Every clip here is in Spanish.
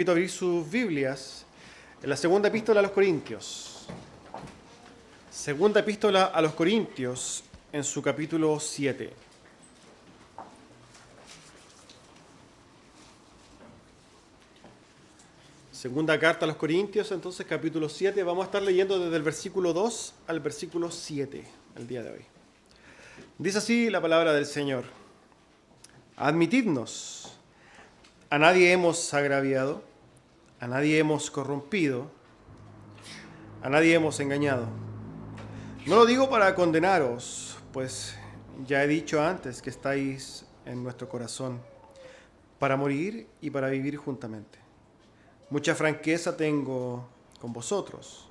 Invito a abrir sus Biblias en la segunda epístola a los Corintios. Segunda epístola a los Corintios en su capítulo 7. Segunda carta a los Corintios, entonces capítulo 7. Vamos a estar leyendo desde el versículo 2 al versículo 7 el día de hoy. Dice así la palabra del Señor. Admitidnos, a nadie hemos agraviado, a nadie hemos corrompido, a nadie hemos engañado. No lo digo para condenaros, pues ya he dicho antes que estáis en nuestro corazón, para morir y para vivir juntamente. Mucha franqueza tengo con vosotros.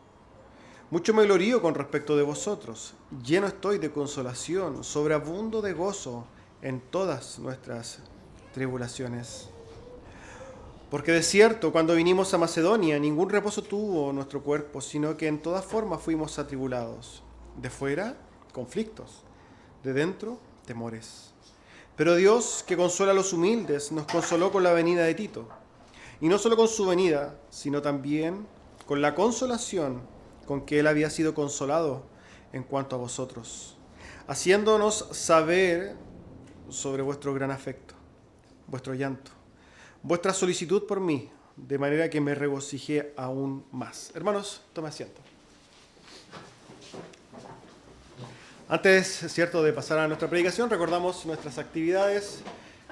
Mucho me glorío con respecto de vosotros. Lleno estoy de consolación, sobreabundo de gozo en todas nuestras tribulaciones. Porque de cierto, cuando vinimos a Macedonia, ningún reposo tuvo nuestro cuerpo, sino que en todas formas fuimos atribulados. De fuera, conflictos. De dentro, temores. Pero Dios, que consuela a los humildes, nos consoló con la venida de Tito. Y no solo con su venida, sino también con la consolación con que él había sido consolado en cuanto a vosotros, haciéndonos saber sobre vuestro gran afecto, vuestro llanto, vuestra solicitud por mí, de manera que me regocijé aún más. Hermanos, tome asiento. Antes, cierto, de pasar a nuestra predicación, recordamos nuestras actividades.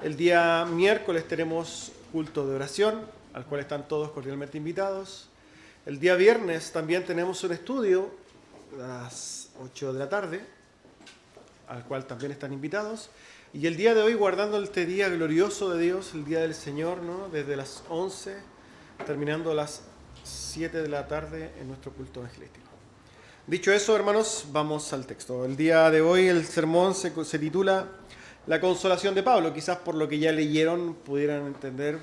El día miércoles tenemos culto de oración, al cual están todos cordialmente invitados. El día viernes también tenemos un estudio a las 8 de la tarde, al cual también están invitados. Y el día de hoy, guardando este día glorioso de Dios, el día del Señor, ¿no? Desde las 11, terminando a las 7 de la tarde en nuestro culto evangelístico. Dicho eso, hermanos, vamos al texto. El día de hoy el sermón se titula La consolación de Pablo. Quizás por lo que ya leyeron pudieran entender,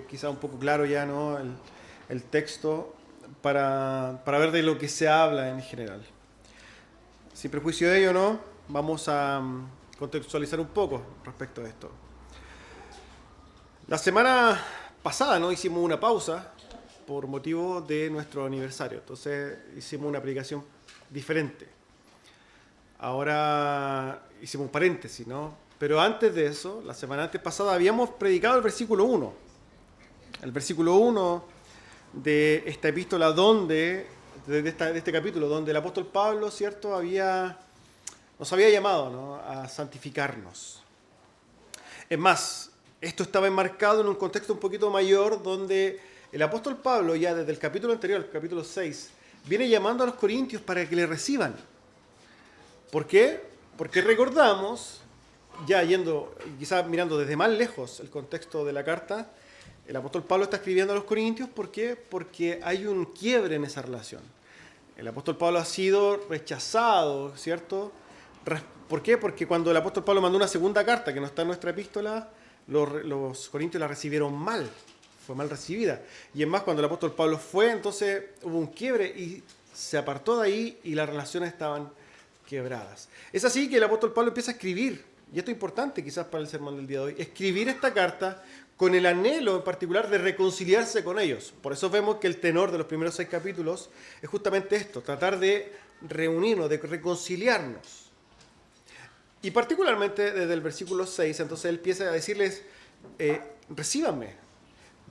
quizás un poco claro ya, ¿no? el texto para ver de lo que se habla en general. Sin prejuicio de ello, ¿no? Vamos a contextualizar un poco respecto a esto. La semana pasada, ¿no? Hicimos una pausa por motivo de nuestro aniversario. Entonces hicimos una predicación diferente. Ahora hicimos un paréntesis, ¿no? Pero antes de eso, la semana antes pasada, habíamos predicado el versículo 1. El versículo 1 de esta epístola de este capítulo, donde el apóstol Pablo, ¿cierto?, nos había llamado, ¿no?, a santificarnos. Es más, esto estaba enmarcado en un contexto un poquito mayor, donde el apóstol Pablo, ya desde el capítulo anterior, el capítulo 6, viene llamando a los corintios para que le reciban. ¿Por qué? Porque recordamos, ya yendo, quizás mirando desde más lejos el contexto de la carta, el apóstol Pablo está escribiendo a los corintios. ¿Por qué? Porque hay un quiebre en esa relación. El apóstol Pablo ha sido rechazado, ¿cierto? ¿Por qué? Porque cuando el apóstol Pablo mandó una segunda carta, que no está en nuestra epístola, los corintios la recibieron mal, fue mal recibida. Y es más, cuando el apóstol Pablo fue, entonces hubo un quiebre y se apartó de ahí y las relaciones estaban quebradas. Es así que el apóstol Pablo empieza a escribir, y esto es importante quizás para el sermón del día de hoy, escribir esta carta con el anhelo en particular de reconciliarse con ellos. Por eso vemos que el tenor de los primeros 6 capítulos es justamente esto, tratar de reunirnos, de reconciliarnos. Y particularmente desde el versículo 6, entonces él empieza a decirles, recíbanme.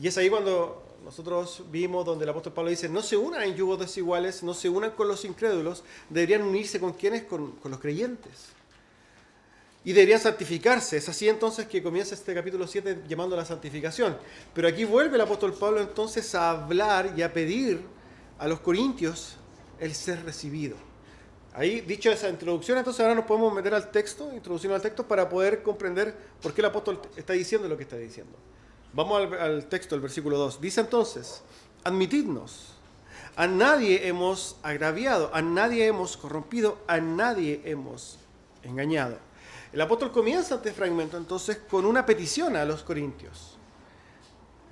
Y es ahí cuando nosotros vimos donde el apóstol Pablo dice, no se unan en yugos desiguales, no se unan con los incrédulos, deberían unirse con ¿quiénes? Con los creyentes. Y deberían santificarse. Es así entonces que comienza este capítulo 7 llamando a la santificación. Pero aquí vuelve el apóstol Pablo entonces a hablar y a pedir a los corintios el ser recibido. Ahí, dicho esa introducción, entonces ahora nos podemos meter al texto, introducirnos al texto para poder comprender por qué el apóstol está diciendo lo que está diciendo. Vamos al texto, el versículo 2. Dice entonces, admitidnos, a nadie hemos agraviado, a nadie hemos corrompido, a nadie hemos engañado. El apóstol comienza este fragmento entonces con una petición a los corintios.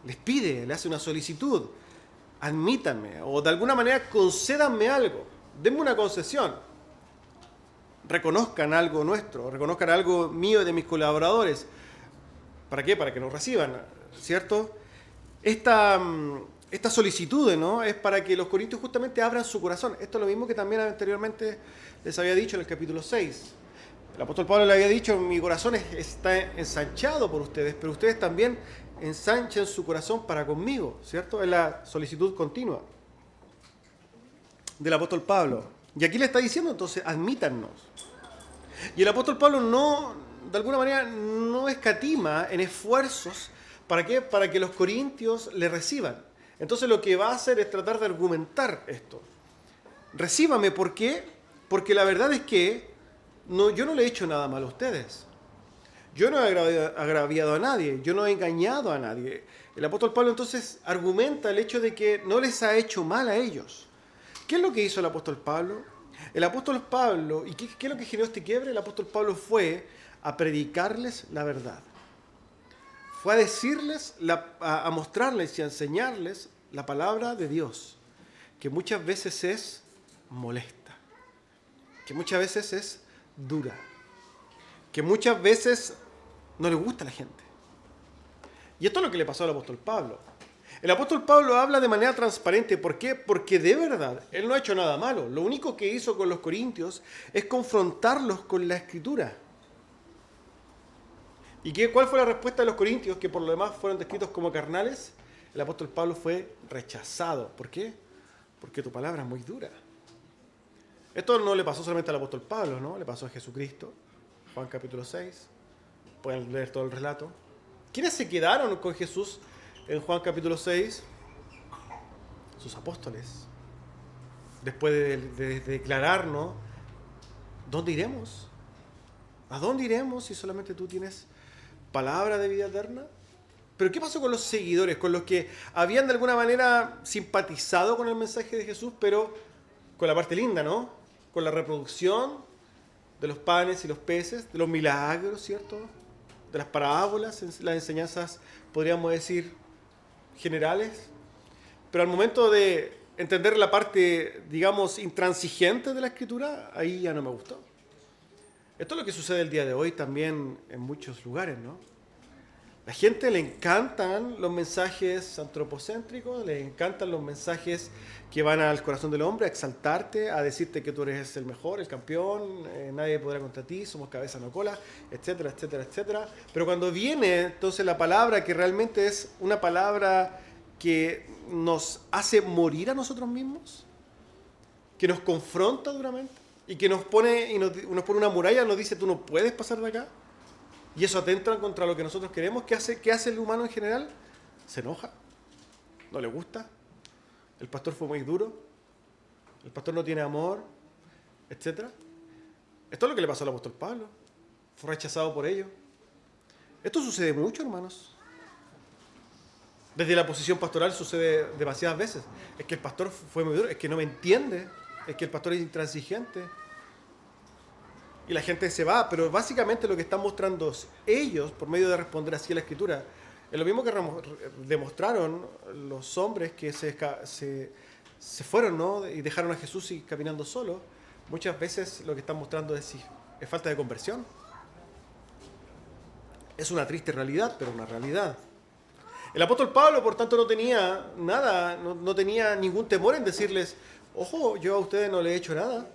Les pide, le hace una solicitud. Admítanme, o de alguna manera concédanme algo. Denme una concesión. Reconozcan algo nuestro, reconozcan algo mío y de mis colaboradores. ¿Para qué? Para que nos reciban, ¿cierto? esta solicitud, ¿no? Es para que los corintios justamente abran su corazón. Esto es lo mismo que también anteriormente les había dicho en el capítulo 6. El apóstol Pablo le había dicho, mi corazón está ensanchado por ustedes, pero ustedes también ensanchen su corazón para conmigo, ¿cierto? Es la solicitud continua del apóstol Pablo. Y aquí le está diciendo, entonces, admítannos. Y el apóstol Pablo no, de alguna manera, no escatima en esfuerzos. ¿Para qué? Para que los corintios le reciban. Entonces lo que va a hacer es tratar de argumentar esto. Recíbame, ¿por qué? Porque la verdad es que yo no le he hecho nada malo a ustedes. Yo no he agraviado a nadie, yo no he engañado a nadie. El apóstol Pablo entonces argumenta el hecho de que no les ha hecho mal a ellos. ¿Qué es lo que hizo el apóstol Pablo? El apóstol Pablo, ¿y qué es lo que generó este quiebre? El apóstol Pablo fue a predicarles la verdad. Fue a decirles, a mostrarles y a enseñarles la palabra de Dios, que muchas veces es molesta, que muchas veces es dura, que muchas veces no le gusta a la gente. Y esto es lo que le pasó al apóstol Pablo. El apóstol Pablo habla de manera transparente. ¿Por qué? Porque de verdad, él no ha hecho nada malo. Lo único que hizo con los corintios es confrontarlos con la Escritura. ¿Y cuál fue la respuesta de los corintios, que por lo demás fueron descritos como carnales? El apóstol Pablo fue rechazado. ¿Por qué? Porque tu palabra es muy dura. Esto no le pasó solamente al apóstol Pablo, ¿no? Le pasó a Jesucristo. Juan capítulo 6. Pueden leer todo el relato. ¿Quiénes se quedaron con Jesús en Juan capítulo 6? Sus apóstoles. Después de declararnos, ¿dónde iremos? ¿A dónde iremos si solamente tú tienes palabra de vida eterna? Pero ¿qué pasó con los seguidores? Con los que habían de alguna manera simpatizado con el mensaje de Jesús, pero con la parte linda, ¿no? Con la reproducción de los panes y los peces, de los milagros, ¿cierto? De las parábolas, las enseñanzas, podríamos decir, generales. Pero al momento de entender la parte, digamos, intransigente de la Escritura, ahí ya no me gustó. Esto es lo que sucede el día de hoy también en muchos lugares, ¿no? La gente le encantan los mensajes antropocéntricos, le encantan los mensajes que van al corazón del hombre, a exaltarte, a decirte que tú eres el mejor, el campeón, nadie podrá contra ti, somos cabeza no cola, etcétera, etcétera, etcétera. Pero cuando viene entonces la palabra que realmente es una palabra que nos hace morir a nosotros mismos, que nos confronta duramente y que nos pone una muralla, nos dice tú no puedes pasar de acá, y eso atenta contra lo que nosotros queremos. ¿Qué hace el humano en general? Se enoja, no le gusta, el pastor fue muy duro, el pastor no tiene amor, etc. Esto es lo que le pasó al apóstol Pablo, fue rechazado por ellos. Esto sucede mucho, hermanos. Desde la posición pastoral sucede demasiadas veces. Es que el pastor fue muy duro, es que no me entiende, es que el pastor es intransigente. Y la gente se va, pero básicamente lo que están mostrando ellos, por medio de responder así a la Escritura, es lo mismo que demostraron los hombres que se fueron, ¿no? Y dejaron a Jesús y caminando solo. Muchas veces lo que están mostrando es falta de conversión. Es una triste realidad, pero una realidad. El apóstol Pablo, por tanto, no tenía nada, no tenía ningún temor en decirles, ojo, yo a ustedes no les he hecho nada.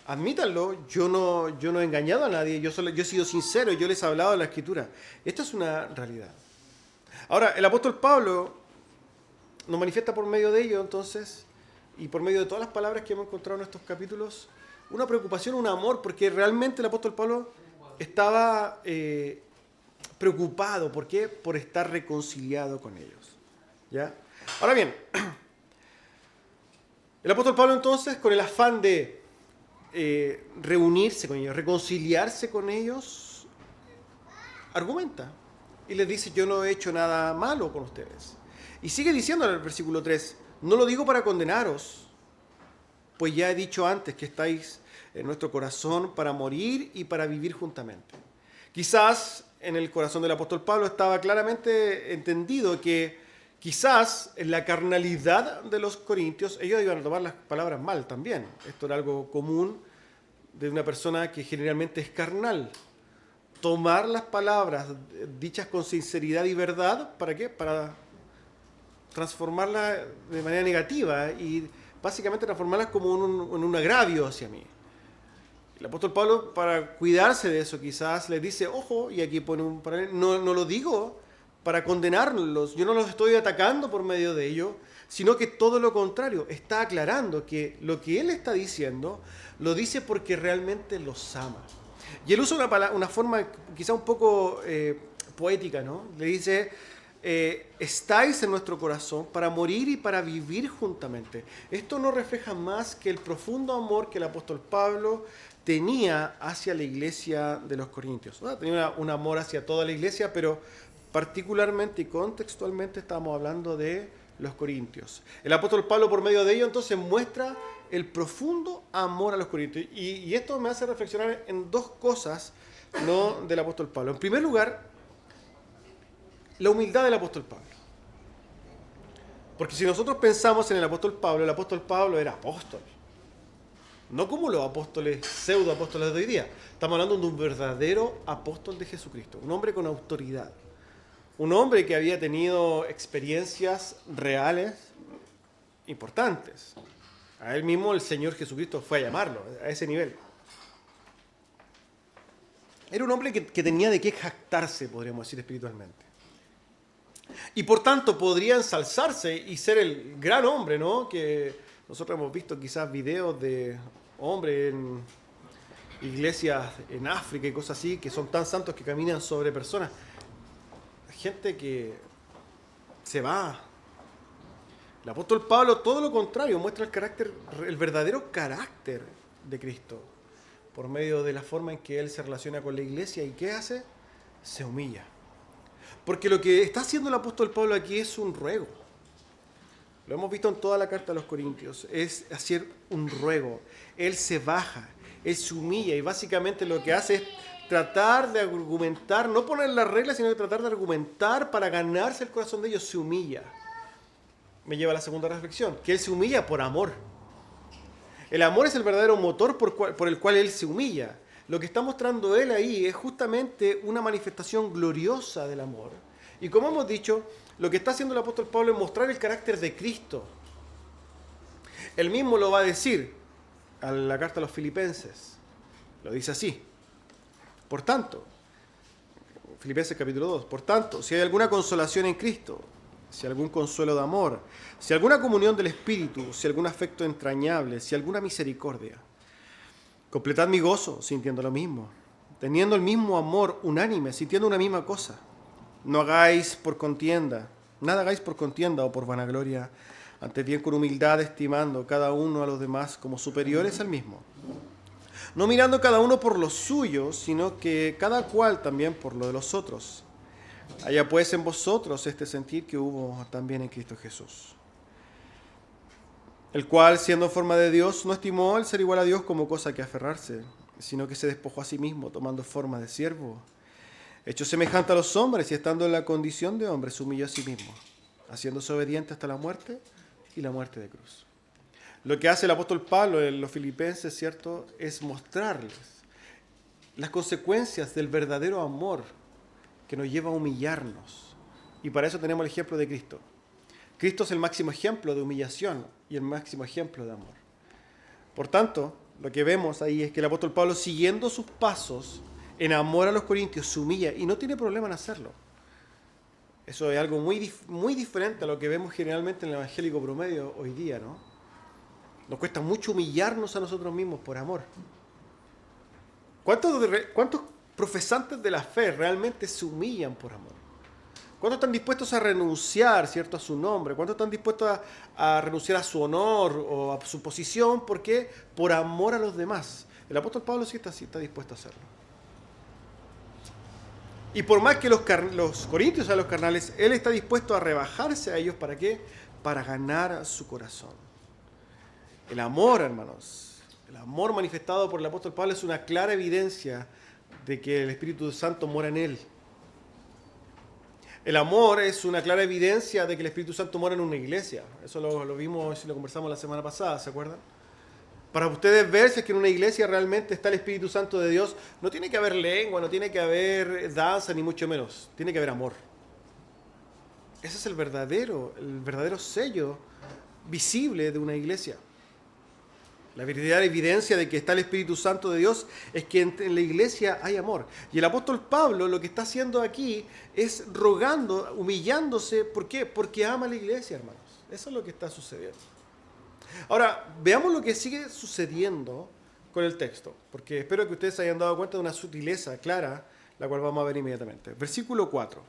Admítanlo, yo no he engañado a nadie, yo he sido sincero, yo les he hablado de la Escritura. Esta es una realidad. Ahora, el apóstol Pablo nos manifiesta por medio de ello, entonces, y por medio de todas las palabras que hemos encontrado en estos capítulos, una preocupación, un amor, porque realmente el apóstol Pablo estaba preocupado. ¿Por qué? Por estar reconciliado con ellos. ¿Ya? Ahora bien, el apóstol Pablo entonces, con el afán de reunirse con ellos, reconciliarse con ellos, argumenta y les dice, yo no he hecho nada malo con ustedes. Y sigue diciendo en el versículo 3, no lo digo para condenaros, pues ya he dicho antes que estáis en nuestro corazón para morir y para vivir juntamente. Quizás en el corazón del apóstol Pablo estaba claramente entendido que quizás en la carnalidad de los corintios, ellos iban a tomar las palabras mal también. Esto era algo común de una persona que generalmente es carnal. tomar las palabras dichas con sinceridad y verdad, ¿para qué? Para transformarlas de manera negativa y básicamente transformarlas como en un agravio hacia mí. El apóstol Pablo, para cuidarse de eso, quizás les dice, ojo, y aquí pone un paralelo, no lo digo para condenarlos, yo no los estoy atacando por medio de ello, sino que todo lo contrario, está aclarando que lo que él está diciendo, lo dice porque realmente los ama. Y él usa una forma quizá un poco poética, ¿no? Le dice, estáis en nuestro corazón para morir y para vivir juntamente. Esto no refleja más que el profundo amor que el apóstol Pablo tenía hacia la iglesia de los Corintios. Tenía un amor hacia toda la iglesia, pero particularmente y contextualmente estamos hablando de los Corintios. El apóstol Pablo, por medio de ello, entonces muestra el profundo amor a los Corintios. Y esto me hace reflexionar en dos cosas, ¿no?, del apóstol Pablo. En primer lugar, la humildad del apóstol Pablo. Porque si nosotros pensamos en el apóstol Pablo era apóstol. No como los apóstoles, pseudo apóstoles de hoy día. Estamos hablando de un verdadero apóstol de Jesucristo, un hombre con autoridad. Un hombre que había tenido experiencias reales importantes. A él mismo el Señor Jesucristo fue a llamarlo a ese nivel. Era un hombre que tenía de qué jactarse, podríamos decir espiritualmente. Y por tanto podría ensalzarse y ser el gran hombre, ¿no? Que nosotros hemos visto quizás videos de hombres en iglesias en África y cosas así, que son tan santos que caminan sobre personas. Gente que se va. El apóstol Pablo, todo lo contrario, muestra el verdadero carácter de Cristo por medio de la forma en que él se relaciona con la iglesia. ¿Y qué hace? Se humilla. Porque lo que está haciendo el apóstol Pablo aquí es un ruego. Lo hemos visto en toda la carta a los Corintios. Es hacer un ruego. Él se baja, él se humilla y básicamente lo que hace es tratar de argumentar, no poner las reglas, sino que tratar de argumentar para ganarse el corazón de ellos. Se humilla. Me lleva a la segunda reflexión, que él se humilla por amor. El amor es el verdadero motor por el cual él se humilla. Lo que está mostrando él ahí es justamente una manifestación gloriosa del amor. Y como hemos dicho, lo que está haciendo el apóstol Pablo es mostrar el carácter de Cristo. Él mismo lo va a decir a la carta a los Filipenses. Lo dice así. Por tanto, Filipenses capítulo 2, por tanto, si hay alguna consolación en Cristo, si algún consuelo de amor, si alguna comunión del Espíritu, si algún afecto entrañable, si alguna misericordia, completad mi gozo sintiendo lo mismo, teniendo el mismo amor unánime, sintiendo una misma cosa. No hagáis por contienda, nada hagáis por contienda o por vanagloria, antes bien con humildad estimando cada uno a los demás como superiores al mismo. No mirando cada uno por lo suyo, sino que cada cual también por lo de los otros. Haya pues en vosotros este sentir que hubo también en Cristo Jesús, el cual, siendo en forma de Dios, no estimó el ser igual a Dios como cosa que aferrarse, sino que se despojó a sí mismo, tomando forma de siervo, hecho semejante a los hombres, y estando en la condición de hombre, se humilló a sí mismo, haciéndose obediente hasta la muerte y la muerte de cruz. Lo que hace el apóstol Pablo en los Filipenses, ¿cierto?, es mostrarles las consecuencias del verdadero amor que nos lleva a humillarnos. Y para eso tenemos el ejemplo de Cristo. Cristo es el máximo ejemplo de humillación y el máximo ejemplo de amor. Por tanto, lo que vemos ahí es que el apóstol Pablo, siguiendo sus pasos en amor a los corintios, se humilla y no tiene problema en hacerlo. Eso es algo muy diferente a lo que vemos generalmente en el evangélico promedio hoy día, ¿no? Nos cuesta mucho humillarnos a nosotros mismos por amor. ¿Cuántos profesantes de la fe realmente se humillan por amor? ¿Cuántos están dispuestos a renunciar, ¿cierto?, a su nombre? ¿Cuántos están dispuestos a renunciar a su honor o a su posición? ¿Por qué? Por amor a los demás. El apóstol Pablo sí está dispuesto a hacerlo. Y por más que los corintios sean los carnales, él está dispuesto a rebajarse a ellos. ¿Para qué? Para ganar su corazón. El amor, hermanos, el amor manifestado por el apóstol Pablo es una clara evidencia de que el Espíritu Santo mora en él. El amor es una clara evidencia de que el Espíritu Santo mora en una iglesia. Eso lo vimos y lo conversamos la semana pasada, ¿se acuerdan? Para ustedes ver si es que en una iglesia realmente está el Espíritu Santo de Dios, no tiene que haber lengua, no tiene que haber danza, ni mucho menos. Tiene que haber amor. Ese es el verdadero sello visible de una iglesia. La verdadera evidencia de que está el Espíritu Santo de Dios es que en la iglesia hay amor. Y el apóstol Pablo lo que está haciendo aquí es rogando, humillándose. ¿Por qué? Porque ama a la iglesia, hermanos. Eso es lo que está sucediendo. Ahora, veamos lo que sigue sucediendo con el texto, porque espero que ustedes se hayan dado cuenta de una sutileza clara, la cual vamos a ver inmediatamente. Versículo 4.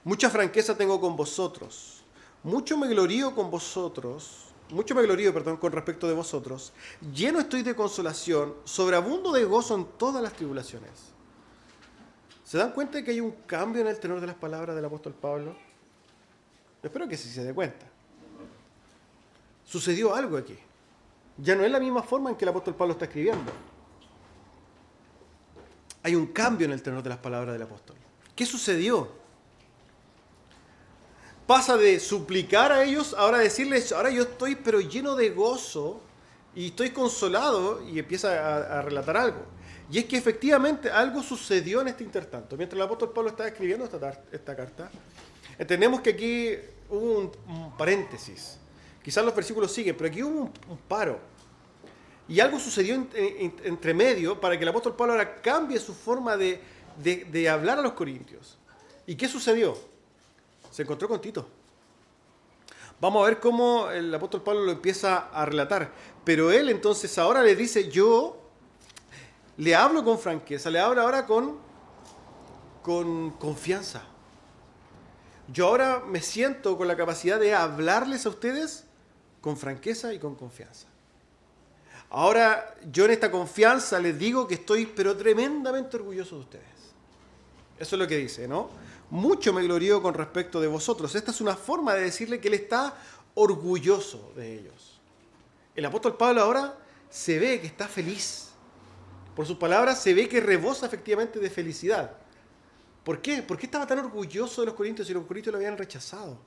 Mucha franqueza tengo con vosotros, mucho me glorío, con respecto de vosotros, lleno estoy de consolación, sobreabundo de gozo en todas las tribulaciones. ¿Se dan cuenta de que hay un cambio en el tenor de las palabras del apóstol Pablo? Espero que sí se dé cuenta. Sucedió algo aquí. Ya no es la misma forma en que el apóstol Pablo está escribiendo. Hay un cambio en el tenor de las palabras del apóstol. ¿Qué sucedió? Pasa de suplicar a ellos, ahora a decirles, ahora yo estoy pero lleno de gozo y estoy consolado, y empieza a relatar algo. Y es que efectivamente algo sucedió en este intertanto. Mientras el apóstol Pablo estaba escribiendo esta carta, entendemos que aquí hubo un paréntesis. Quizás los versículos siguen, pero aquí hubo un paro. Y algo sucedió entre medio para que el apóstol Pablo ahora cambie su forma de hablar a los corintios. ¿Y qué sucedió? Se encontró con Tito. Vamos a ver cómo el apóstol Pablo lo empieza a relatar. Pero él entonces ahora le dice, yo le hablo con franqueza, le hablo ahora con confianza. Yo ahora me siento con la capacidad de hablarles a ustedes con franqueza y con confianza. Ahora yo en esta confianza les digo que estoy pero tremendamente orgulloso de ustedes. Eso es lo que dice, ¿no? Mucho me glorío con respecto de vosotros. Esta es una forma de decirle que él está orgulloso de ellos. El apóstol Pablo ahora se ve que está feliz. Por sus palabras se ve que rebosa efectivamente de felicidad. ¿Por qué? ¿Por qué estaba tan orgulloso de los corintios si los corintios lo habían rechazado?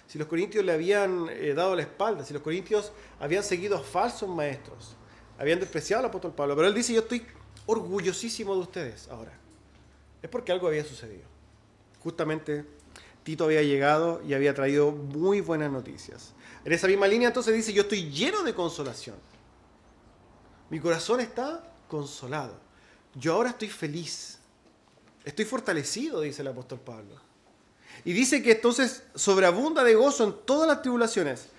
Si los corintios le habían dado la espalda, si los corintios habían seguido a falsos maestros, habían despreciado al apóstol Pablo. Pero él dice, yo estoy orgullosísimo de ustedes ahora. Es porque algo había sucedido. Justamente Tito había llegado y había traído muy buenas noticias. En esa misma línea entonces dice, yo estoy lleno de consolación. Mi corazón está consolado. Yo ahora estoy feliz. Estoy fortalecido, dice el apóstol Pablo. Y dice que entonces sobreabunda de gozo en todas las tribulaciones.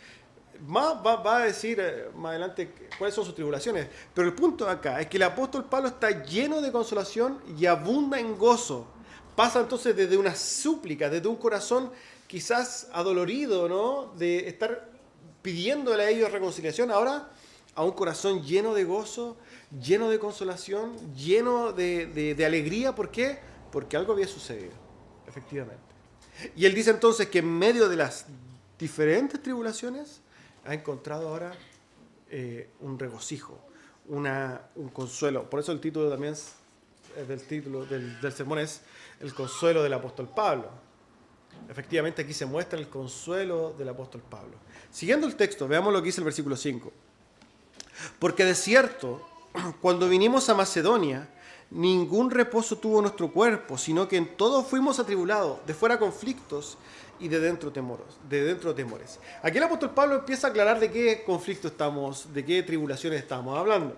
Va a decir más adelante cuáles son sus tribulaciones. Pero el punto acá es que el apóstol Pablo está lleno de consolación y abunda en gozo. Pasa entonces desde una súplica, desde un corazón quizás adolorido, ¿no? De estar pidiéndole a ellos reconciliación, ahora a un corazón lleno de gozo, lleno de consolación, lleno de alegría. ¿Por qué? Porque algo había sucedido, efectivamente. Y él dice entonces que en medio de las diferentes tribulaciones ha encontrado ahora un regocijo, un consuelo. Por eso el título también del sermón es el consuelo del apóstol Pablo. Efectivamente aquí se muestra el consuelo del apóstol Pablo. Siguiendo el texto, veamos lo que dice el versículo 5. Porque de cierto, cuando vinimos a Macedonia, ningún reposo tuvo nuestro cuerpo, sino que en todo fuimos atribulados, de fuera conflictos y de dentro temores. Aquí el apóstol Pablo empieza a aclarar de qué conflicto estamos, de qué tribulaciones estamos hablando.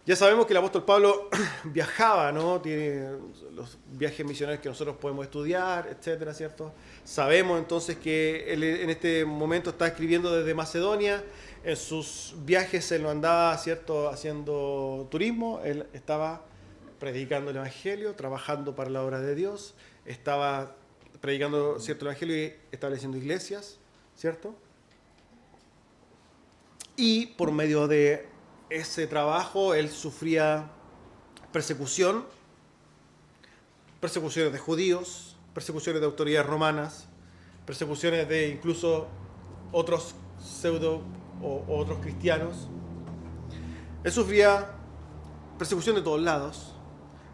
Ya sabemos que el apóstol Pablo viajaba, ¿no? Tiene los viajes misionarios que nosotros podemos estudiar, etcétera, ¿cierto? Sabemos entonces que él en este momento está escribiendo desde Macedonia. En sus viajes él no andaba, ¿cierto?, haciendo turismo. Él estaba predicando el Evangelio, trabajando para la obra de Dios. Estaba predicando, ¿cierto?, el Evangelio y estableciendo iglesias, ¿cierto? Y por medio de ese trabajo él sufría persecuciones de judíos, persecuciones de autoridades romanas, persecuciones de incluso otros pseudo o otros cristianos. Él sufría persecución de todos lados.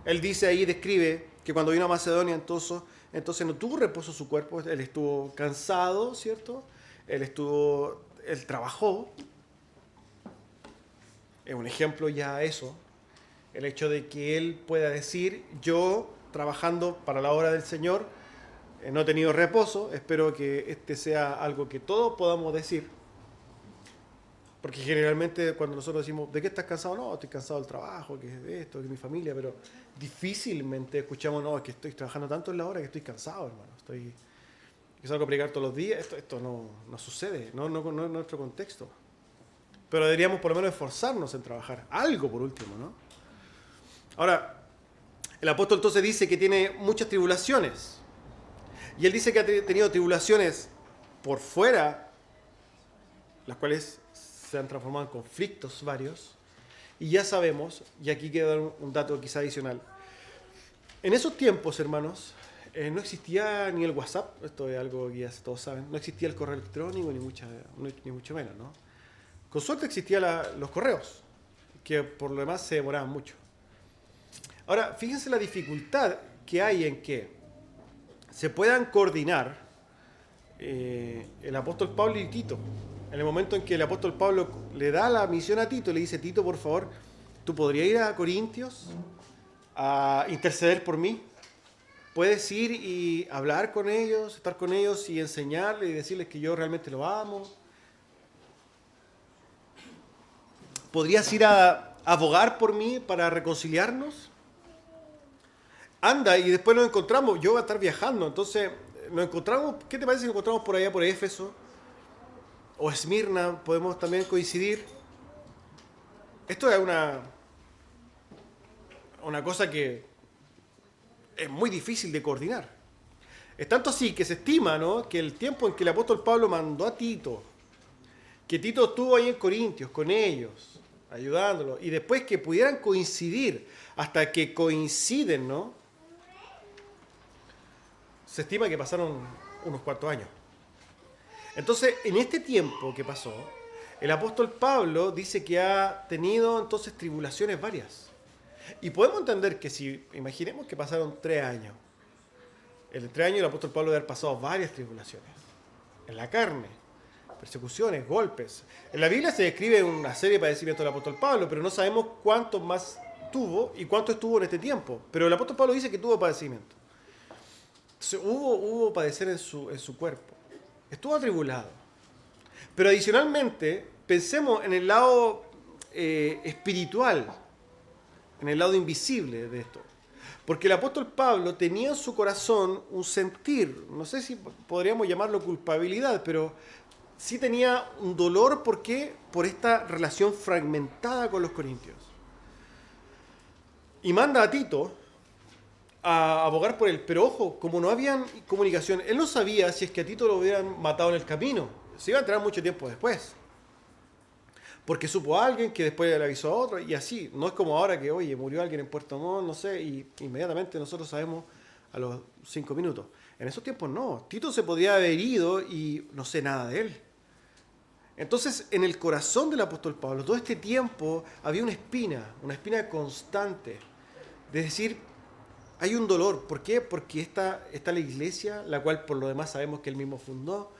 Él dice ahí, describe que cuando vino a Macedonia entonces no tuvo reposo su cuerpo, él estuvo cansado, ¿cierto? Él trabajó. Es un ejemplo ya eso, el hecho de que él pueda decir, yo trabajando para la obra del Señor, no he tenido reposo, espero que este sea algo que todos podamos decir, porque generalmente cuando nosotros decimos, ¿de qué estás cansado? No, estoy cansado del trabajo, que es de esto, que es mi familia, pero difícilmente escuchamos, no, es que estoy trabajando tanto en la hora que estoy cansado, hermano, que salgo a predicar todos los días, esto no sucede, no es nuestro contexto. Pero deberíamos por lo menos esforzarnos en trabajar, algo por último, ¿no? Ahora, el apóstol entonces dice que tiene muchas tribulaciones, y él dice que ha tenido tribulaciones por fuera, las cuales se han transformado en conflictos varios, y ya sabemos, y aquí queda un dato quizá adicional, en esos tiempos, hermanos, no existía ni el WhatsApp, esto es algo que ya todos saben, no existía el correo electrónico ni mucho menos, ¿no? Con suerte existían los correos, que por lo demás se demoraban mucho. Ahora, fíjense la dificultad que hay en que se puedan coordinar el apóstol Pablo y Tito. En el momento en que el apóstol Pablo le da la misión a Tito, le dice, Tito, por favor, ¿tú podrías ir a Corintios a interceder por mí? Puedes ir y hablar con ellos, estar con ellos y enseñarles y decirles que yo realmente lo amo. ¿Podrías ir a abogar por mí para reconciliarnos? Anda, y después nos encontramos. Yo voy a estar viajando, entonces nos encontramos. ¿Qué te parece si nos encontramos por allá, por Éfeso? O Esmirna, podemos también coincidir. Esto es una cosa que es muy difícil de coordinar. Es tanto así que se estima, ¿no?, que el tiempo en que el apóstol Pablo mandó a Tito, que Tito estuvo ahí en Corintios con ellos, ayudándolos, y después que pudieran coincidir, hasta que coinciden, ¿no?, se estima que pasaron unos cuantos años. Entonces, en este tiempo que pasó, el apóstol Pablo dice que ha tenido entonces tribulaciones varias. Y podemos entender que si, imaginemos que pasaron 3 años, en 3 años el apóstol Pablo debe haber pasado varias tribulaciones, en la carne, persecuciones, golpes. En la Biblia se describe una serie de padecimientos del apóstol Pablo, pero no sabemos cuántos más tuvo y cuánto estuvo en este tiempo. Pero el apóstol Pablo dice que tuvo padecimiento. Entonces, hubo padecer en su cuerpo. Estuvo atribulado. Pero adicionalmente, pensemos en el lado espiritual, en el lado invisible de esto. Porque el apóstol Pablo tenía en su corazón un sentir, no sé si podríamos llamarlo culpabilidad, pero sí tenía un dolor. ¿Por qué? Por esta relación fragmentada con los corintios. Y manda a Tito a abogar por él. Pero ojo, como no había comunicación, él no sabía si es que a Tito lo hubieran matado en el camino. Se iba a enterar mucho tiempo después. Porque supo a alguien que después le avisó a otro y así. No es como ahora que, oye, murió alguien en Puerto Montt, no sé, y inmediatamente nosotros sabemos a los 5 minutos. En esos tiempos no. Tito se podía haber ido y no sé nada de él. Entonces, en el corazón del apóstol Pablo, todo este tiempo había una espina constante. De decir, hay un dolor. ¿Por qué? Porque está la iglesia, la cual por lo demás sabemos que él mismo fundó,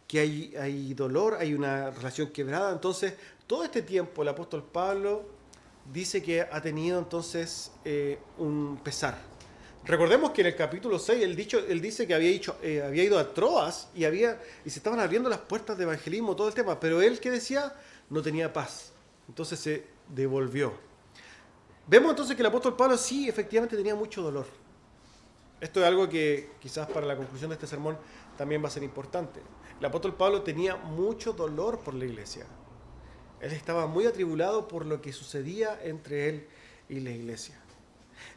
que hay dolor, hay una relación quebrada. Entonces, todo este tiempo el apóstol Pablo dice que ha tenido entonces un pesar. Recordemos que en el capítulo 6 él dice que había ido a Troas y se estaban abriendo las puertas de evangelismo, todo el tema, pero él, ¿qué decía? No tenía paz. Entonces se devolvió. Vemos entonces que el apóstol Pablo sí, efectivamente tenía mucho dolor. Esto es algo que quizás para la conclusión de este sermón también va a ser importante. El apóstol Pablo tenía mucho dolor por la iglesia. Él estaba muy atribulado por lo que sucedía entre él y la iglesia.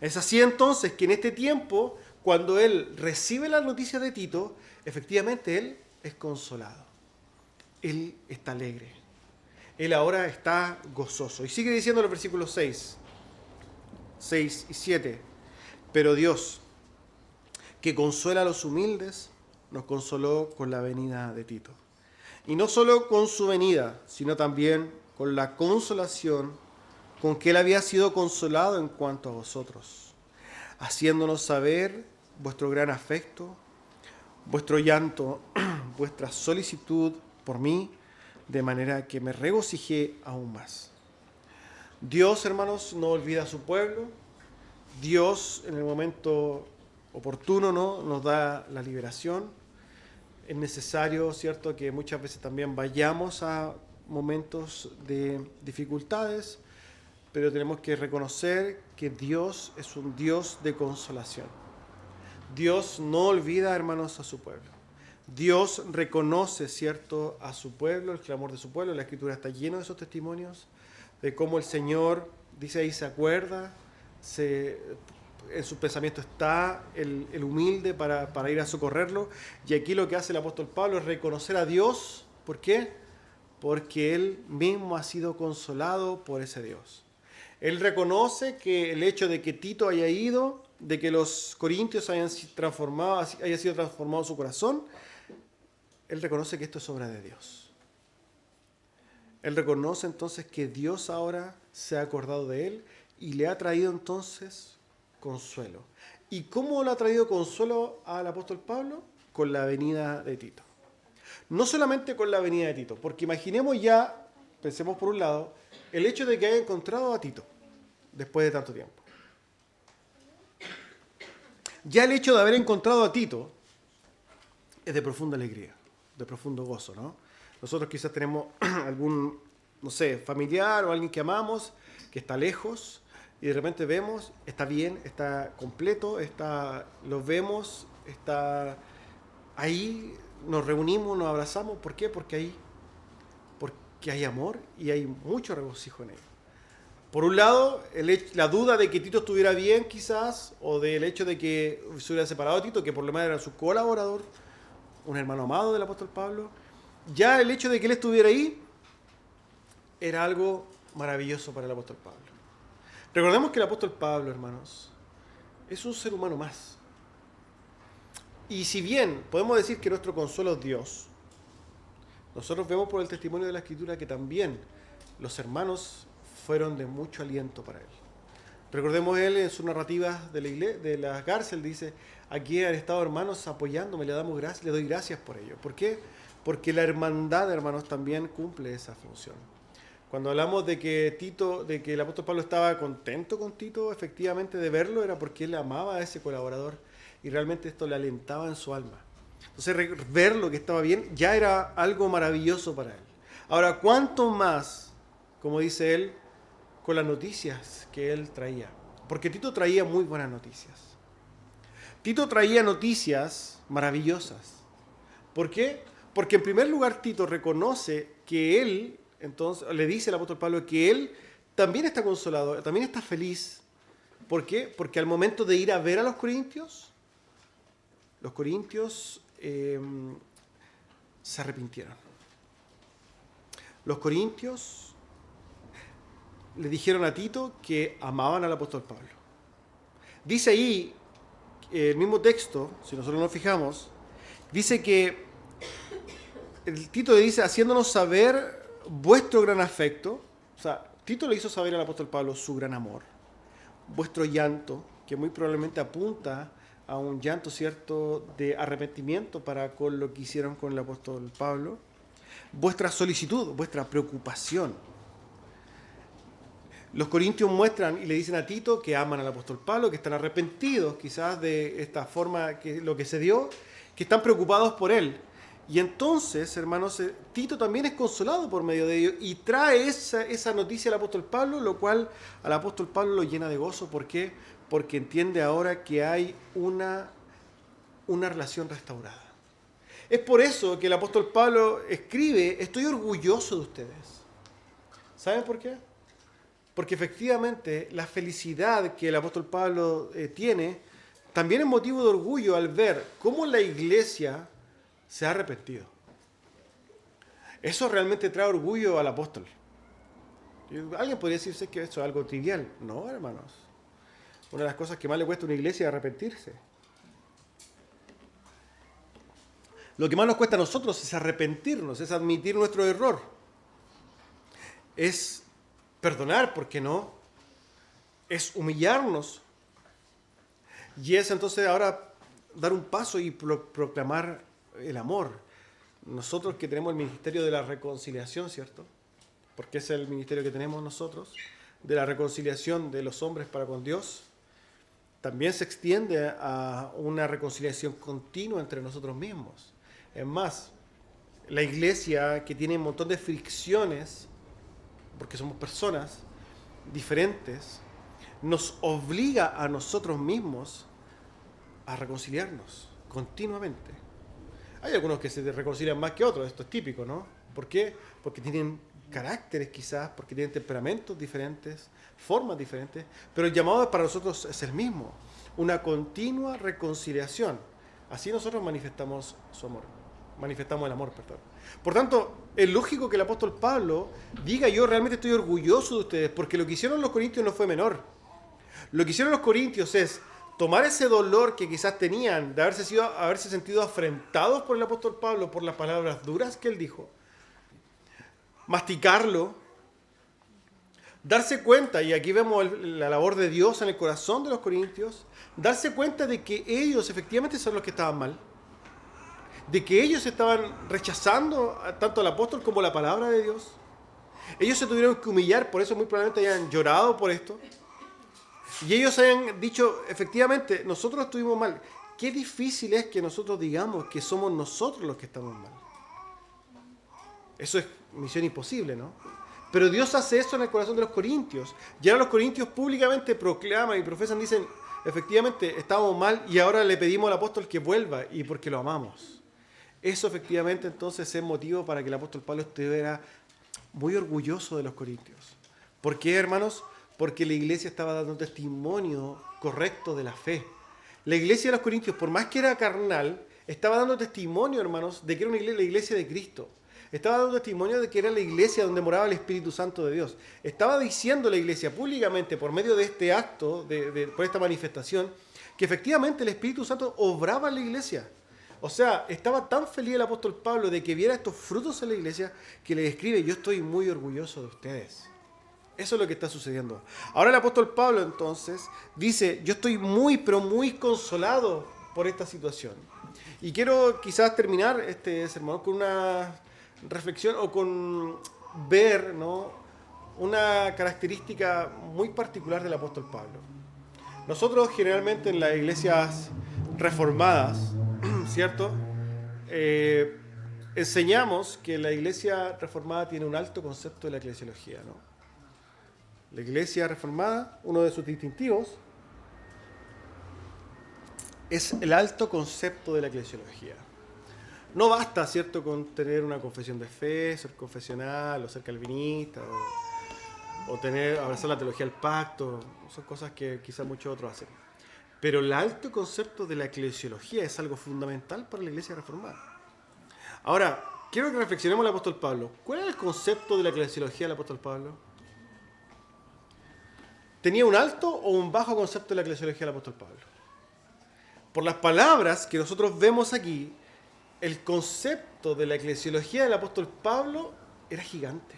Es así entonces que en este tiempo, cuando él recibe la noticia de Tito, efectivamente él es consolado. Él está alegre. Él ahora está gozoso. Y sigue diciendo en los versículos 6 y 7. Pero Dios, que consuela a los humildes, nos consoló con la venida de Tito. Y no solo con su venida, sino también con la consolación con que él había sido consolado en cuanto a vosotros, haciéndonos saber vuestro gran afecto, vuestro llanto, vuestra solicitud por mí, de manera que me regocijé aún más. Dios, hermanos, no olvida a su pueblo. Dios, en el momento oportuno, ¿no?, nos da la liberación. Es necesario, ¿cierto?, que muchas veces también vayamos a momentos de dificultades, pero tenemos que reconocer que Dios es un Dios de consolación. Dios no olvida, hermanos, a su pueblo. Dios reconoce, ¿cierto?, a su pueblo, el clamor de su pueblo. La Escritura está llena de esos testimonios, de cómo el Señor, dice ahí, se acuerda, en su pensamiento está el humilde para ir a socorrerlo. Y aquí lo que hace el apóstol Pablo es reconocer a Dios. ¿Por qué? Porque él mismo ha sido consolado por ese Dios. Él reconoce que el hecho de que Tito haya ido, de que los corintios haya sido transformado su corazón, él reconoce que esto es obra de Dios. Él reconoce entonces que Dios ahora se ha acordado de él y le ha traído entonces consuelo. ¿Y cómo le ha traído consuelo al apóstol Pablo? Con la venida de Tito. No solamente con la venida de Tito, porque imaginemos ya, pensemos por un lado, el hecho de que haya encontrado a Tito después de tanto tiempo. Ya el hecho de haber encontrado a Tito es de profunda alegría, de profundo gozo, ¿no? Nosotros quizás tenemos algún, no sé, familiar o alguien que amamos que está lejos y de repente vemos, está bien, está completo, lo vemos, está ahí, nos reunimos, nos abrazamos. ¿Por qué? Porque hay amor y hay mucho regocijo en ello. Por un lado, la duda de que Tito estuviera bien quizás, o del hecho de que se hubiera separado de Tito, que por lo menos era su colaborador, un hermano amado del apóstol Pablo. Ya el hecho de que él estuviera ahí era algo maravilloso para el apóstol Pablo. Recordemos que el apóstol Pablo, hermanos, es un ser humano más. Y si bien podemos decir que nuestro consuelo es Dios, nosotros vemos por el testimonio de la Escritura que también los hermanos fueron de mucho aliento para él. Recordemos él en su narrativa de la cárcel, dice, aquí han estado hermanos apoyándome, le doy gracias por ello. ¿Por qué? Porque la hermandad, hermanos, también cumple esa función. Cuando hablamos de que el apóstol Pablo estaba contento con Tito, efectivamente de verlo, era porque él amaba a ese colaborador y realmente esto le alentaba en su alma. Entonces, verlo que estaba bien ya era algo maravilloso para él. Ahora, ¿cuánto más, como dice él, con las noticias que él traía? Porque Tito traía muy buenas noticias. Tito traía noticias maravillosas. ¿Por qué? Porque en primer lugar Tito reconoce que él, entonces le dice al apóstol Pablo que él también está consolado, también está feliz. ¿Por qué? Porque al momento de ir a ver a los corintios se arrepintieron. Los corintios le dijeron a Tito que amaban al apóstol Pablo. Dice ahí, el mismo texto, si nosotros nos fijamos, dice que el Tito le dice, haciéndonos saber vuestro gran afecto. O sea, Tito le hizo saber al apóstol Pablo su gran amor, vuestro llanto, que muy probablemente apunta a un llanto, ¿cierto?, de arrepentimiento para con lo que hicieron con el apóstol Pablo, vuestra solicitud, vuestra preocupación. Los corintios muestran y le dicen a Tito que aman al apóstol Pablo, que están arrepentidos quizás de esta forma, lo que se dio, que están preocupados por él. Y entonces, hermanos, Tito también es consolado por medio de ello y trae esa noticia al apóstol Pablo, lo cual al apóstol Pablo lo llena de gozo. ¿Por qué? Porque entiende ahora que hay una relación restaurada. Es por eso que el apóstol Pablo escribe, estoy orgulloso de ustedes. ¿Saben por qué? Porque efectivamente la felicidad que el apóstol Pablo tiene también es motivo de orgullo al ver cómo la iglesia se ha arrepentido. Eso realmente trae orgullo al apóstol. Alguien podría decirse que eso es algo trivial. No, hermanos. Una de las cosas que más le cuesta a una iglesia es arrepentirse. Lo que más nos cuesta a nosotros es arrepentirnos, es admitir nuestro error. Es perdonar, ¿por qué no? Es humillarnos. Y es entonces ahora dar un paso y proclamar el amor. Nosotros que tenemos el ministerio de la reconciliación, ¿cierto? Porque es el ministerio que tenemos nosotros. de la reconciliación de los hombres para con Dios, también se extiende a una reconciliación continua entre nosotros mismos. Es más, la iglesia, que tiene un montón de fricciones, porque somos personas diferentes, nos obliga a nosotros mismos a reconciliarnos continuamente. Hay algunos que se reconcilian más que otros, esto es típico, ¿no? ¿Por qué? Porque tienen caracteres quizás, porque tienen temperamentos diferentes, formas diferentes, pero el llamado para nosotros es el mismo, una continua reconciliación. Así nosotros manifestamos su amor, manifestamos el amor, perdón. Por tanto, es lógico que el apóstol Pablo diga: yo realmente estoy orgulloso de ustedes, porque lo que hicieron los corintios no fue menor. Lo que hicieron los corintios es tomar ese dolor que quizás tenían de haberse sentido afrentados por el apóstol Pablo por las palabras duras que él dijo, masticarlo, darse cuenta, y aquí vemos la labor de Dios en el corazón de los corintios, darse cuenta de que ellos efectivamente son los que estaban mal, de que ellos estaban rechazando tanto al apóstol como la palabra de Dios. Ellos se tuvieron que humillar, por eso muy probablemente hayan llorado por esto. Y ellos hayan dicho, efectivamente, nosotros estuvimos mal. Qué difícil es que nosotros digamos que somos nosotros los que estamos mal. Eso es misión imposible, ¿no? Pero Dios hace eso en el corazón de los corintios. Y ahora los corintios públicamente proclaman y profesan, dicen, efectivamente, estábamos mal y ahora le pedimos al apóstol que vuelva, y porque lo amamos. Eso efectivamente entonces es motivo para que el apóstol Pablo estuviera muy orgulloso de los corintios. ¿Por qué, hermanos? Porque la iglesia estaba dando un testimonio correcto de la fe. La iglesia de los corintios, por más que era carnal, estaba dando testimonio, hermanos, de que era la iglesia de Cristo. Estaba dando testimonio de que era la iglesia donde moraba el Espíritu Santo de Dios. Estaba diciendo la iglesia públicamente, por medio de este acto, por esta manifestación, que efectivamente el Espíritu Santo obraba en la iglesia. O sea, estaba tan feliz el apóstol Pablo de que viera estos frutos en la iglesia, que le escribe: yo estoy muy orgulloso de ustedes. Eso es lo que está sucediendo. Ahora el apóstol Pablo entonces dice: yo estoy muy, pero muy consolado por esta situación. Y quiero quizás terminar este sermón con una reflexión o con ver, ¿no?, una característica muy particular del apóstol Pablo. Nosotros generalmente en las iglesias reformadas, ¿cierto?, enseñamos que la iglesia reformada tiene un alto concepto de la eclesiología, ¿no? La iglesia reformada, uno de sus distintivos es el alto concepto de la eclesiología. No basta, ¿cierto?, con tener una confesión de fe, ser confesional o ser calvinista o abrazar la teología del pacto. Son cosas que quizás muchos otros hacen. Pero el alto concepto de la eclesiología es algo fundamental para la iglesia reformada. Ahora, quiero que reflexionemos el apóstol Pablo. ¿Cuál era el concepto de la eclesiología del apóstol Pablo? ¿Tenía un alto o un bajo concepto de la eclesiología del apóstol Pablo? Por las palabras que nosotros vemos aquí, el concepto de la eclesiología del apóstol Pablo era gigante.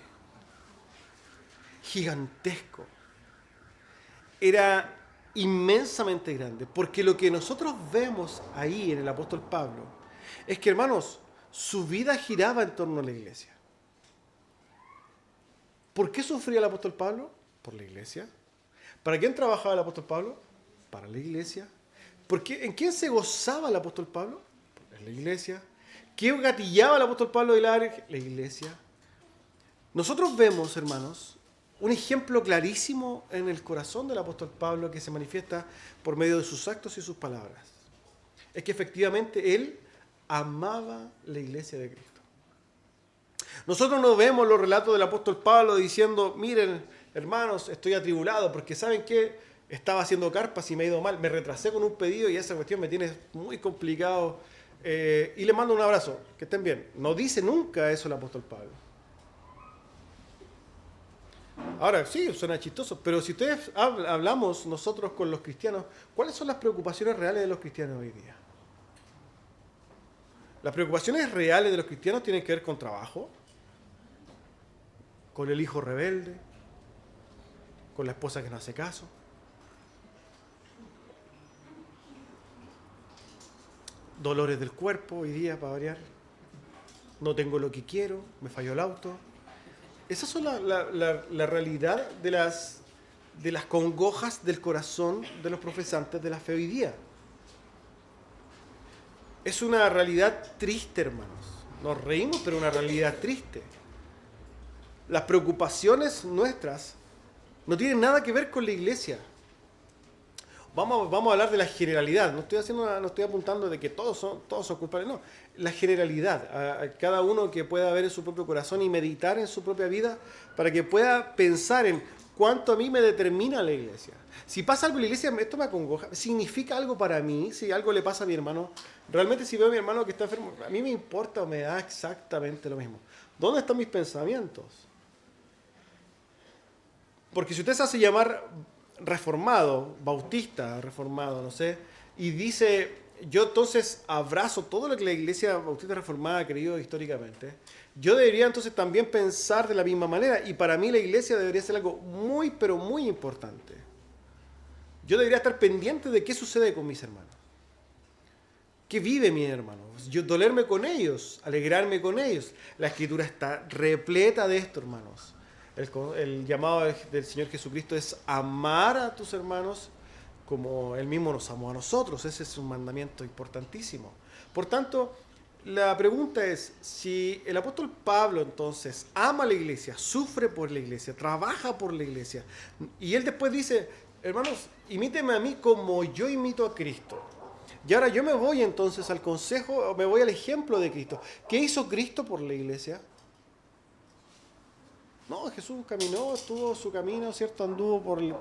Gigantesco. Era inmensamente grande. Porque lo que nosotros vemos ahí en el apóstol Pablo es que, hermanos, su vida giraba en torno a la iglesia. ¿Por qué sufría el apóstol Pablo? Por la iglesia. ¿Para quién trabajaba el apóstol Pablo? Para la iglesia. ¿En quién se gozaba el apóstol Pablo? En la iglesia. ¿Qué gatillaba el apóstol Pablo de la iglesia? Nosotros vemos, hermanos, un ejemplo clarísimo en el corazón del apóstol Pablo que se manifiesta por medio de sus actos y sus palabras. Es que efectivamente él amaba la iglesia de Cristo. Nosotros no vemos los relatos del apóstol Pablo diciendo: miren, hermanos, estoy atribulado porque ¿saben qué? Estaba haciendo carpas y me ha ido mal, me retrasé con un pedido y esa cuestión me tiene muy complicado, y les mando un abrazo, que estén bien. No dice nunca eso el apóstol Pablo. Ahora, sí, suena chistoso, pero si ustedes hablamos nosotros con los cristianos, ¿cuáles son las preocupaciones reales de los cristianos hoy día? Las preocupaciones reales de los cristianos tienen que ver con trabajo, con el hijo rebelde, con la esposa que no hace caso, dolores del cuerpo hoy día, para variar, no tengo lo que quiero, me falló el auto. Esas son la realidad de las de las congojas del corazón de los profesantes de la fe hoy día. Es una realidad triste, hermanos. Nos reímos, pero una realidad triste. Las preocupaciones nuestras no tienen nada que ver con la iglesia. Vamos a hablar de la generalidad. No estoy apuntando de que todos son culpables, no. La generalidad, a cada uno que pueda ver en su propio corazón y meditar en su propia vida para que pueda pensar en cuánto a mí me determina la iglesia. Si pasa algo en la iglesia, esto me acongoja. ¿Significa algo para mí? Si algo le pasa a mi hermano, realmente si veo a mi hermano que está enfermo, a mí me importa o me da exactamente lo mismo. ¿Dónde están mis pensamientos? Porque si usted se hace llamar reformado, bautista reformado, no sé, y dice, yo entonces abrazo todo lo que la iglesia bautista reformada ha creído históricamente, yo debería entonces también pensar de la misma manera, y para mí la iglesia debería ser algo muy, pero muy importante. Yo debería estar pendiente de qué sucede con mis hermanos. ¿Qué vive mi hermano? Yo dolerme con ellos, alegrarme con ellos. La Escritura está repleta de esto, hermanos. El llamado del Señor Jesucristo es amar a tus hermanos como Él mismo nos amó a nosotros. Ese es un mandamiento importantísimo. Por tanto, la pregunta es, si el apóstol Pablo entonces ama a la iglesia, sufre por la iglesia, trabaja por la iglesia, y él después dice, hermanos, imíteme a mí como yo imito a Cristo. Y ahora yo me voy entonces al consejo, me voy al ejemplo de Cristo. ¿Qué hizo Cristo por la iglesia? No, Jesús caminó, tuvo su camino, ¿cierto? Anduvo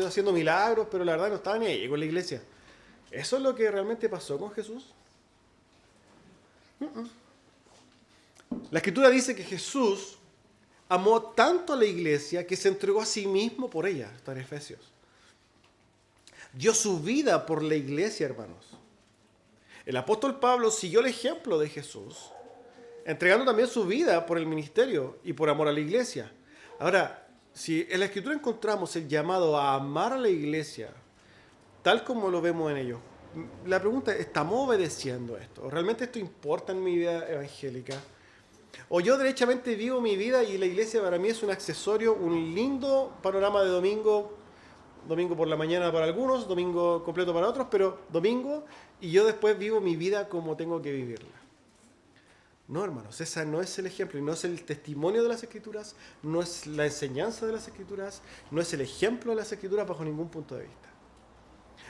haciendo milagros, pero la verdad no estaba ni ahí con la iglesia. ¿Eso es lo que realmente pasó con Jesús? La Escritura dice que Jesús amó tanto a la iglesia que se entregó a sí mismo por ella, está en Efesios. Dio su vida por la iglesia, hermanos. El apóstol Pablo siguió el ejemplo de Jesús, entregando también su vida por el ministerio y por amor a la iglesia. Ahora, si en la Escritura encontramos el llamado a amar a la iglesia, tal como lo vemos en ellos, la pregunta es, ¿estamos obedeciendo esto? ¿O realmente esto importa en mi vida evangélica? ¿O yo derechamente vivo mi vida y la iglesia para mí es un accesorio, un lindo panorama de domingo por la mañana para algunos, domingo completo para otros, pero domingo, y yo después vivo mi vida como tengo que vivirla? No, hermanos, ese no es el ejemplo, y no es el testimonio de las Escrituras, no es la enseñanza de las Escrituras, no es el ejemplo de las Escrituras bajo ningún punto de vista.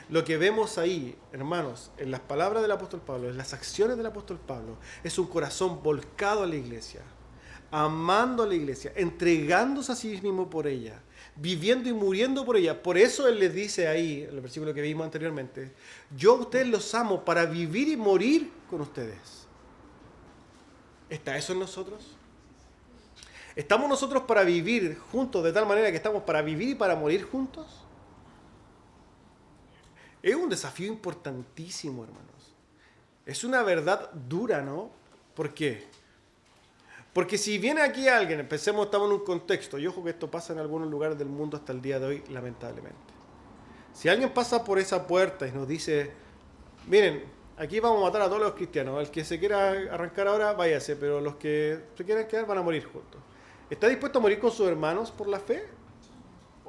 Lo que vemos ahí, hermanos, en las palabras del apóstol Pablo, en las acciones del apóstol Pablo, es un corazón volcado a la iglesia, amando a la iglesia, entregándose a sí mismo por ella, viviendo y muriendo por ella. Por eso él les dice ahí, en el versículo que vimos anteriormente, yo a ustedes los amo para vivir y morir con ustedes. ¿Está eso en nosotros? ¿Estamos nosotros para vivir juntos de tal manera que estamos para vivir y para morir juntos? Es un desafío importantísimo, hermanos. Es una verdad dura, ¿no? ¿Por qué? Porque si viene aquí alguien, estamos en un contexto, y ojo que esto pasa en algunos lugares del mundo hasta el día de hoy, lamentablemente. Si alguien pasa por esa puerta y nos dice, miren, aquí vamos a matar a todos los cristianos, el que se quiera arrancar ahora, váyase, pero los que se quieran quedar van a morir juntos. ¿Está dispuesto a morir con sus hermanos por la fe?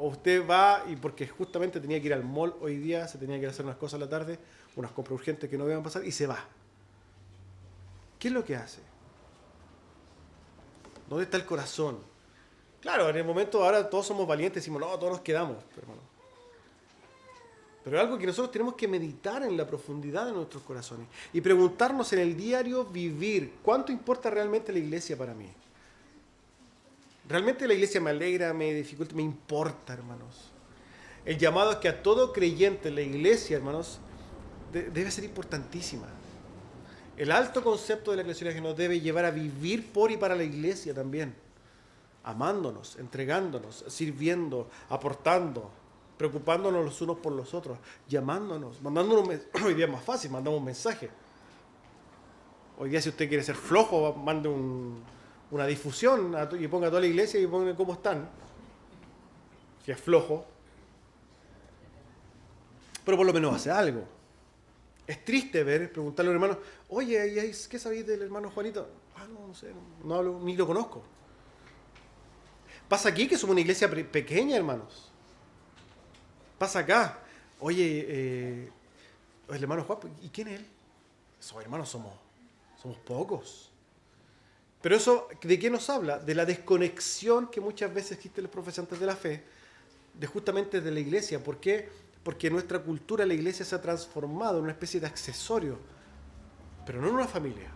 ¿O usted va y porque justamente tenía que ir al mall hoy día, se tenía que ir a hacer unas cosas a la tarde, unas compras urgentes que no iban a pasar, y se va? ¿Qué es lo que hace? ¿Dónde está el corazón? Claro, en el momento ahora todos somos valientes y decimos, no, todos nos quedamos, hermano. Pero es algo que nosotros tenemos que meditar en la profundidad de nuestros corazones y preguntarnos en el diario vivir, ¿cuánto importa realmente la iglesia para mí? ¿Realmente la iglesia me alegra, me dificulta, me importa, hermanos? El llamado es que a todo creyente en la iglesia, hermanos, debe ser importantísima. El alto concepto de la eclesiología nos debe llevar a vivir por y para la iglesia también, amándonos, entregándonos, sirviendo, aportando, preocupándonos los unos por los otros, llamándonos, mandándonos hoy día es más fácil, mandamos un mensaje. Hoy día si usted quiere ser flojo, mande una difusión y ponga a toda la iglesia y ponga cómo están, si es flojo, pero por lo menos hace algo. Es triste preguntarle a un hermano, oye, ¿qué sabéis del hermano Juanito? No sé, no hablo, ni lo conozco. Pasa aquí que somos una iglesia pequeña, hermanos. pasa acá. Oye, el hermano Juan, ¿y quién es él? Esos hermanos somos pocos. Pero eso, ¿de qué nos habla? De la desconexión que muchas veces existe en los profesantes de la fe, de justamente de la iglesia. ¿Por qué? Porque en nuestra cultura la iglesia se ha transformado en una especie de accesorio, pero no en una familia.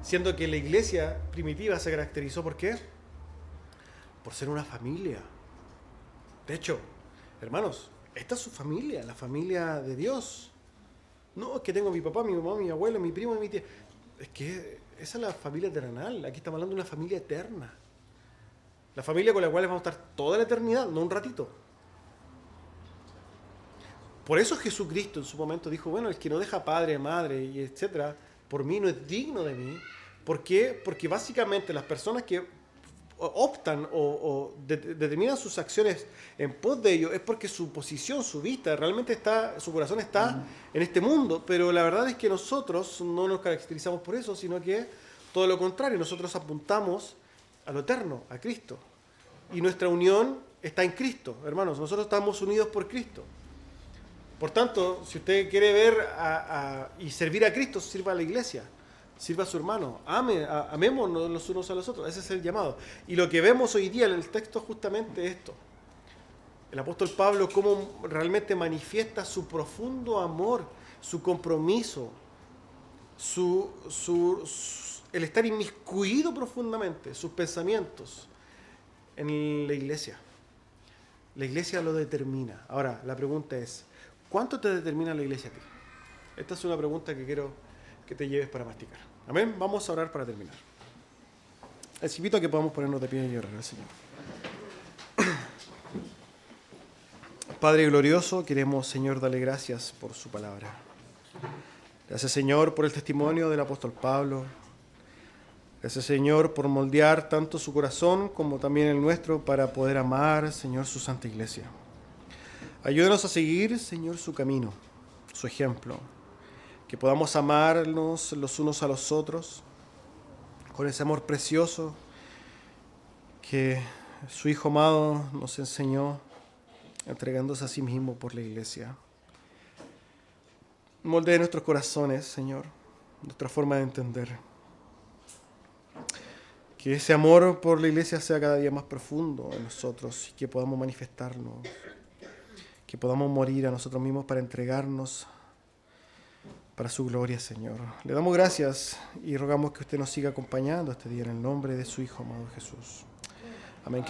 Siendo que la iglesia primitiva se caracterizó ¿por qué? Por ser una familia. De hecho, hermanos, esta es su familia, la familia de Dios. No, es que tengo a mi papá, mi mamá, mi abuelo, mi primo y mi tía. Es que esa es la familia terrenal. Aquí estamos hablando de una familia eterna. La familia con la cual vamos a estar toda la eternidad, no un ratito. Por eso Jesucristo en su momento dijo, bueno, el que no deja padre, madre, y etcétera, por mí no es digno de mí. ¿Por qué? Porque básicamente las personas que optan o determinan sus acciones en pos de ello es porque su posición, su vista, realmente está, su corazón está en este mundo, pero la verdad es que nosotros no nos caracterizamos por eso, sino que todo lo contrario, nosotros apuntamos a lo eterno, a Cristo. Y nuestra unión está en Cristo, hermanos, nosotros estamos unidos por Cristo. Por tanto, si usted quiere ver y servir a Cristo, sirva a la iglesia. Sirva a su hermano, amémonos los unos a los otros, ese es el llamado. Y lo que vemos hoy día en el texto es justamente esto. El apóstol Pablo cómo realmente manifiesta su profundo amor, su compromiso, el estar inmiscuido profundamente, sus pensamientos en la iglesia. La iglesia lo determina. Ahora, la pregunta es, ¿cuánto te determina la iglesia a ti? Esta es una pregunta que quiero que te lleves para masticar. Amén. Vamos a orar para terminar. Les invito a que podamos ponernos de pie y orar al Señor. Padre glorioso, queremos, Señor, darle gracias por su palabra. Gracias, Señor, por el testimonio del apóstol Pablo. Gracias, Señor, por moldear tanto su corazón como también el nuestro para poder amar, Señor, su santa iglesia. Ayúdanos a seguir, Señor, su camino, su ejemplo. Que podamos amarnos los unos a los otros con ese amor precioso que su Hijo amado nos enseñó, entregándose a sí mismo por la iglesia. Moldee nuestros corazones, Señor, nuestra forma de entender. Que ese amor por la iglesia sea cada día más profundo en nosotros y que podamos manifestarnos, que podamos morir a nosotros mismos para entregarnos para su gloria, Señor. Le damos gracias y rogamos que usted nos siga acompañando este día en el nombre de su Hijo amado Jesús. Amén.